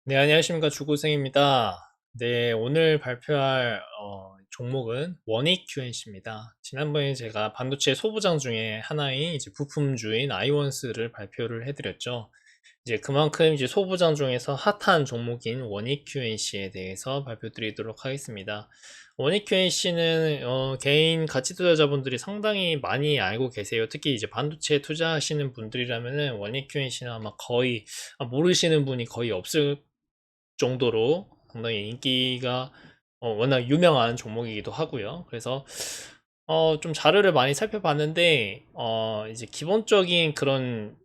네, 안녕하십니까. 주고생입니다. 네, 오늘 발표할 종목은 원익 QNC입니다. 지난번에 제가 반도체 소부장 중에 하나인 이제 부품주인 아이원스를 발표를 해드렸죠. 이제 그만큼 이제 소부장 중에서 핫한 종목인 원익 QNC에 대해서 발표드리도록 하겠습니다. 원익 QNC는 개인 가치 투자자분들이 상당히 많이 알고 계세요. 특히 이제 반도체 투자하시는 분들이라면은 원익 QNC는 아마 거의 모르시는 분이 거의 없을 정도로 상당히 인기가 워낙 유명한 종목이기도 하고요. 그래서 좀 자료를 많이 살펴봤는데 이제 기본적인 그런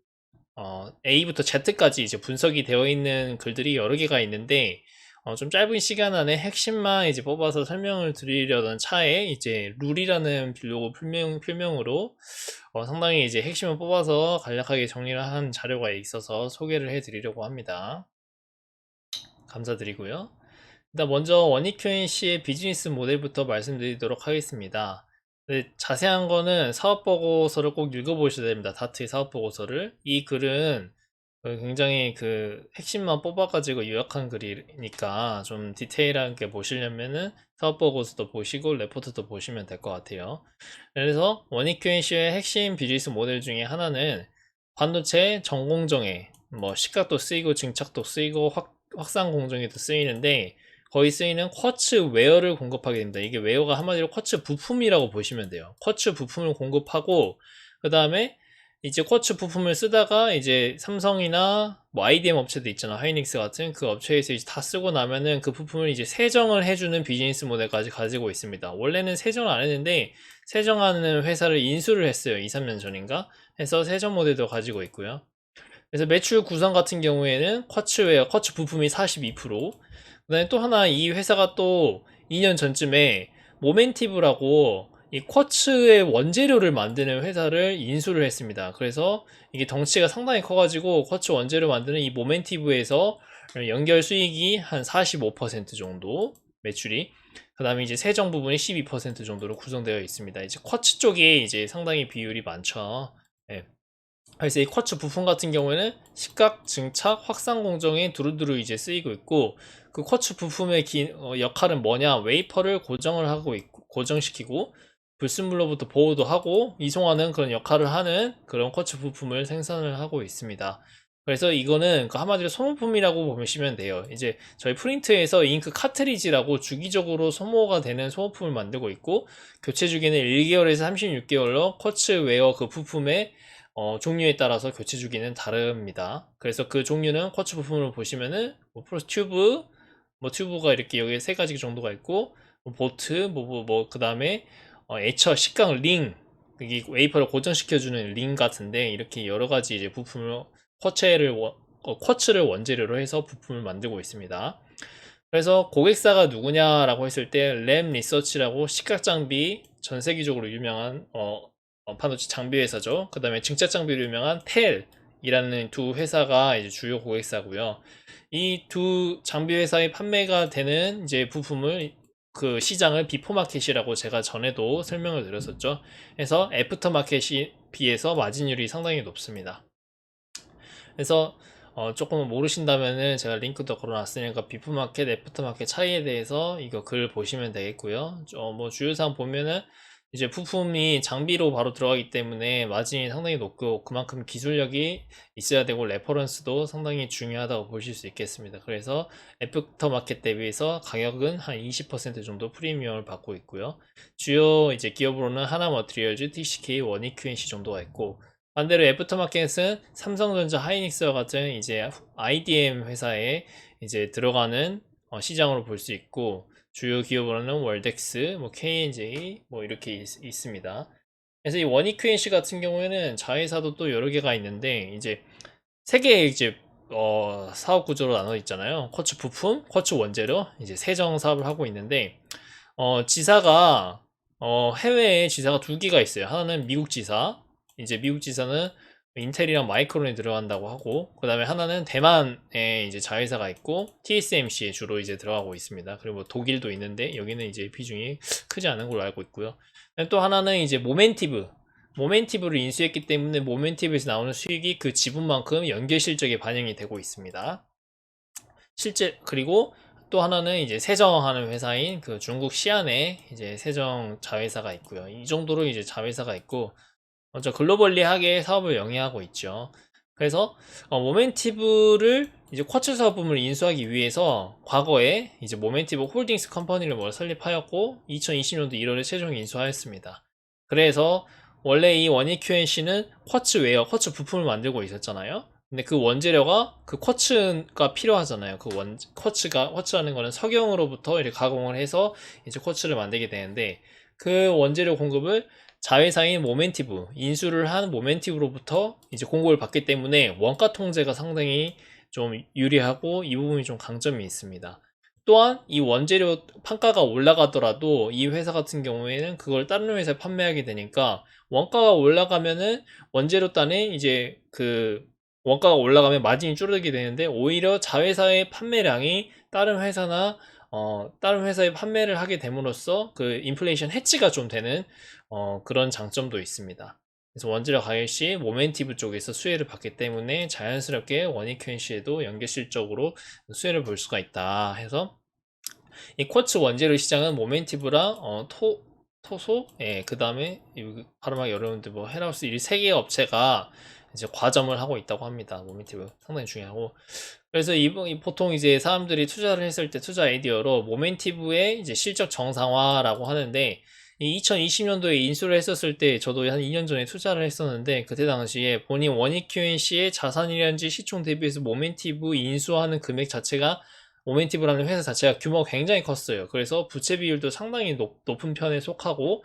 A부터 Z까지 이제 분석이 되어 있는 글들이 여러 개가 있는데 좀 짧은 시간 안에 핵심만 이제 뽑아서 설명을 드리려던 차에 이제 룰이라는 빌로그 필명으로 상당히 이제 핵심을 뽑아서 간략하게 정리를 한 자료가 있어서 소개를 해 드리려고 합니다. 감사드리고요. 일단 먼저 원익QNC의 비즈니스 모델부터 말씀드리도록 하겠습니다. 네, 자세한 거는 사업보고서를 꼭 읽어보셔야 됩니다. 다트의 사업보고서를. 이 글은 굉장히 그 핵심만 뽑아가지고 요약한 글이니까 좀 디테일하게 보시려면은 사업보고서도 보시고 레포트도 보시면 될 것 같아요. 그래서 원익QNC의 핵심 비즈니스 모델 중에 하나는 반도체 전공정에 뭐 시각도 쓰이고 증착도 쓰이고 확산 공정에도 쓰이는데 거의 쓰이는 쿼츠 웨어를 공급하게 됩니다. 이게 웨어가 한마디로 쿼츠 부품이라고 보시면 돼요. 쿼츠 부품을 공급하고 그 다음에 이제 쿼츠 부품을 쓰다가 이제 삼성이나 뭐 IDM 업체도 있잖아. 하이닉스 같은 그 업체에서 이제 다 쓰고 나면은 그 부품을 이제 세정을 해주는 비즈니스 모델까지 가지고 있습니다. 원래는 세정을 안 했는데 세정하는 회사를 인수를 했어요. 2, 3년 전인가 해서 세정 모델도 가지고 있고요. 그래서 매출 구성 같은 경우에는 쿼츠웨어, 쿼츠 부품이 42%, 그 다음에 또 하나 이 회사가 또 2년 전쯤에 모멘티브라고 이 쿼츠의 원재료를 만드는 회사를 인수를 했습니다. 그래서 이게 덩치가 상당히 커가지고 쿼츠 원재료 만드는 이 모멘티브에서 연결 수익이 한 45% 정도 매출이, 그 다음에 이제 세정 부분이 12% 정도로 구성되어 있습니다. 이제 쿼츠 쪽에 이제 상당히 비율이 많죠. 네. 그래서 이 쿼츠 부품 같은 경우에는 시각, 증착, 확산 공정에 두루두루 이제 쓰이고 있고, 그 쿼츠 부품의 역할은 뭐냐? 웨이퍼를 고정을 하고 있고, 고정시키고 불순물로부터 보호도 하고 이송하는 그런 역할을 하는 그런 쿼츠 부품을 생산을 하고 있습니다. 그래서 이거는 그 한마디로 소모품이라고 보시면 돼요. 이제 저희 프린트에서 잉크 카트리지라고 주기적으로 소모가 되는 소모품을 만들고 있고, 교체 주기는 1개월에서 36개월로 쿼츠 웨어 그 부품의 종류에 따라서 교체 주기는 다릅니다. 그래서 그 종류는 쿼츠 부품을 보시면은 뭐 프로스 튜브, 뭐 튜브가 이렇게 여기 세 가지 정도가 있고, 뭐 보트, 그 다음에 에처, 식강, 링, 여기 웨이퍼를 고정시켜주는 링 같은데 이렇게 여러 가지 이제 부품을 쿼츠를 원재료로 해서 부품을 만들고 있습니다. 그래서 고객사가 누구냐라고 했을 때 램 리서치라고 시각 장비 전 세계적으로 유명한 반도체 장비 회사죠. 그 다음에 증차 장비로 유명한 텔이라는 두 회사가 이제 주요 고객사고요. 이 두 장비 회사의 판매가 되는 이제 부품을 그 시장을 비포 마켓이라고 제가 전에도 설명을 드렸었죠. 그래서 애프터 마켓이 비해서 마진율이 상당히 높습니다. 그래서 조금 모르신다면은 제가 링크도 걸어놨으니까 비프마켓, 애프터마켓 차이에 대해서 이거 글 보시면 되겠고요. 뭐 주요사항 보면은 이제 부품이 장비로 바로 들어가기 때문에 마진이 상당히 높고 그만큼 기술력이 있어야 되고 레퍼런스도 상당히 중요하다고 보실 수 있겠습니다. 그래서 애프터마켓 대비해서 가격은 한 20% 정도 프리미엄을 받고 있고요. 주요 이제 기업으로는 하나머티리얼즈, TCK, 원익, QNC 정도가 있고, 반대로 애프터마켓은 삼성전자, 하이닉스와 같은 이제 IDM 회사에 이제 들어가는 시장으로 볼 수 있고, 주요 기업으로는 월덱스, 뭐 KNJ 뭐 이렇게 있습니다. 그래서 이 원익 QNC 같은 경우에는 자회사도 또 여러 개가 있는데 이제 세 개의 이제 사업 구조로 나눠 있잖아요. 쿼츠 부품, 쿼츠 원재료, 이제 세정 사업을 하고 있는데 지사가 해외에 지사가 두 개가 있어요. 하나는 미국 지사, 이제 미국 지사는 인텔이랑 마이크론에 들어간다고 하고, 그 다음에 하나는 대만에 이제 자회사가 있고 TSMC에 주로 이제 들어가고 있습니다. 그리고 뭐 독일도 있는데 여기는 이제 비중이 크지 않은 걸로 알고 있고요. 또 하나는 이제 모멘티브를 인수했기 때문에 모멘티브에서 나오는 수익이 그 지분만큼 연결 실적에 반영이 되고 있습니다. 실제 그리고 또 하나는 이제 세정하는 회사인 그 중국 시안에 이제 세정 자회사가 있고요. 이 정도로 이제 자회사가 있고 먼저 글로벌리하게 사업을 영위하고 있죠. 그래서 모멘티브를 이제 쿼츠 사업부문을 인수하기 위해서 과거에 이제 모멘티브 홀딩스 컴퍼니를 설립하였고 2020년도 1월에 최종 인수하였습니다. 그래서 원래 이 원익 QNC는 쿼츠 웨어, 쿼츠 부품을 만들고 있었잖아요. 근데 그 원재료가 그 쿼츠가 필요하잖아요. 쿼츠라는 거는 석영으로부터 이렇게 가공을 해서 이제 쿼츠를 만들게 되는데 그 원재료 공급을 자회사인 모멘티브, 인수를 한 모멘티브로부터 이제 공급을 받기 때문에 원가 통제가 상당히 좀 유리하고 이 부분이 좀 강점이 있습니다. 또한 이 원재료 판가가 올라가더라도 이 회사 같은 경우에는 그걸 다른 회사에 판매하게 되니까 원가가 올라가면은 원재료 단에 이제 그 원가가 올라가면 마진이 줄어들게 되는데 오히려 자회사의 판매량이 다른 회사의 판매를 하게 됨으로써 그 인플레이션 해지가 좀 되는 그런 장점도 있습니다. 그래서 원재료 가격 시 모멘티브 쪽에서 수혜를 받기 때문에 자연스럽게 원익현시에도 연계실적으로 수혜를 볼 수가 있다 해서 이 쿼츠 원재료 시장은 모멘티브랑 토소, 예, 그 다음에 발음하기 어려운데 뭐 헤라우스 이 세 개의 업체가 이제 과점을 하고 있다고 합니다. 모멘티브 상당히 중요하고 그래서 보통 이제 사람들이 투자를 했을 때 투자 아이디어로 모멘티브의 이제 실적 정상화라고 하는데 이 2020년도에 인수를 했었을 때 저도 한 2년 전에 투자를 했었는데 그때 당시에 본인 원익 QNC의 자산이라든지 시총 대비해서 모멘티브 인수하는 금액 자체가 모멘티브라는 회사 자체가 규모가 굉장히 컸어요. 그래서 부채 비율도 상당히 높은 편에 속하고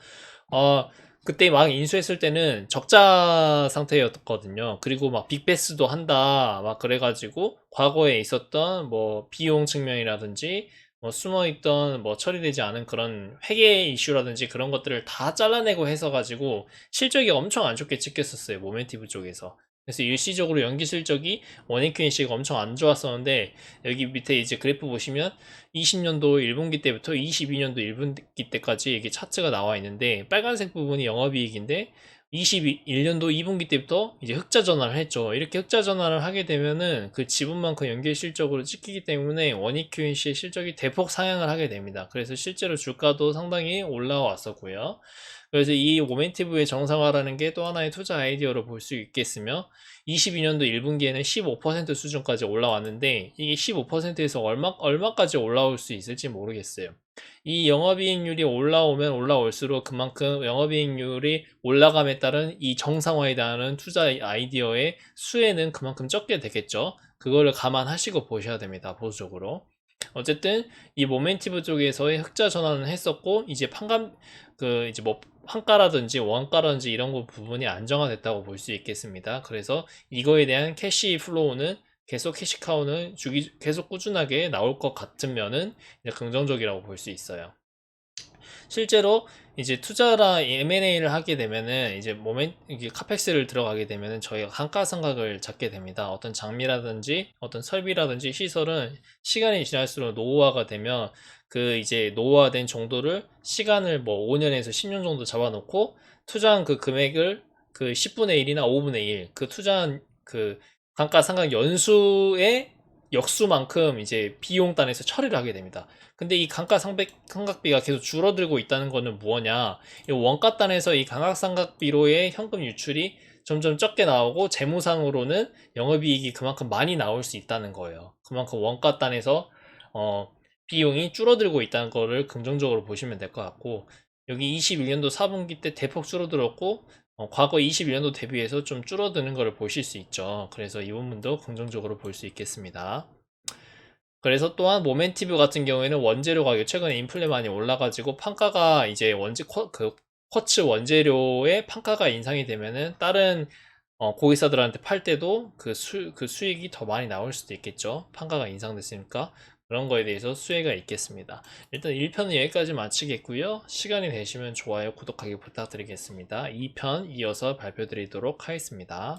그때 막 인수했을 때는 적자 상태였거든요. 그리고 막 빅베스도 한다 막 그래가지고 과거에 있었던 뭐 비용 측면이라든지 뭐 숨어있던 뭐 처리되지 않은 그런 회계 이슈라든지 그런 것들을 다 잘라내고 해서 가지고 실적이 엄청 안 좋게 찍혔었어요. 모멘티브 쪽에서. 그래서 일시적으로 연기 실적이 원익QNC가 엄청 안 좋았었는데 여기 밑에 이제 그래프 보시면 20년도 1분기 때부터 22년도 1분기 때까지 이게 차트가 나와 있는데 빨간색 부분이 영업이익인데 21년도 2분기 때부터 이제 흑자 전환을 했죠. 이렇게 흑자 전환을 하게 되면은 그 지분만큼 연결 실적으로 찍히기 때문에 원익 QNC의 실적이 대폭 상향을 하게 됩니다. 그래서 실제로 주가도 상당히 올라왔었고요. 그래서 이 모멘티브의 정상화라는 게 또 하나의 투자 아이디어로 볼 수 있겠으며 22년도 1분기에는 15% 수준까지 올라왔는데 이게 15%에서 얼마까지 올라올 수 있을지 모르겠어요. 이 영업이익률이 올라오면 올라올수록 그만큼 영업이익률이 올라감에 따른 이 정상화에 대한 투자 아이디어의 수혜는 그만큼 적게 되겠죠. 그거를 감안하시고 보셔야 됩니다. 보수적으로. 어쨌든 이 모멘티브 쪽에서의 흑자 전환을 했었고 이제 이제 뭐 판가라든지 원가라든지 이런 거 부분이 안정화됐다고 볼 수 있겠습니다. 그래서 이거에 대한 캐시 플로우는 계속 캐시카우는 계속 꾸준하게 나올 것 같으면은 긍정적이라고 볼 수 있어요. 실제로 이제 투자라 M&A를 하게 되면은 이게 카펙스를 들어가게 되면은 저희가 감가상각을 잡게 됩니다. 어떤 장비라든지 어떤 설비라든지 시설은 시간이 지날수록 노후화가 되면 그 이제 노후화된 정도를 시간을 뭐 5년에서 10년 정도 잡아놓고 투자한 그 금액을 그 10분의 1이나 5분의 1 그 투자한 그 감가상각 연수의 역수만큼 이제 비용단에서 처리를 하게 됩니다. 근데 이 감가상각비가 계속 줄어들고 있다는 거는 뭐냐? 이 원가단에서 이 감가상각비로의 현금 유출이 점점 적게 나오고 재무상으로는 영업이익이 그만큼 많이 나올 수 있다는 거예요. 그만큼 원가단에서 비용이 줄어들고 있다는 거를 긍정적으로 보시면 될 것 같고 여기 21년도 4분기 때 대폭 줄어들었고 과거 21년도 대비해서 좀 줄어드는 것을 보실 수 있죠. 그래서 이 부분도 긍정적으로 볼 수 있겠습니다. 그래서 또한 모멘티브 같은 경우에는 원재료 가격 최근에 인플레 많이 올라가지고 판가가 이제 쿼츠 원재료의 판가가 인상이 되면은 다른 고객사들한테 팔 때도 그 수익이 더 많이 나올 수도 있겠죠. 판가가 인상됐으니까 그런 거에 대해서 수혜가 있겠습니다. 일단 1편은 여기까지 마치겠고요. 시간이 되시면 좋아요, 구독하기 부탁드리겠습니다. 2편 이어서 발표 드리도록 하겠습니다.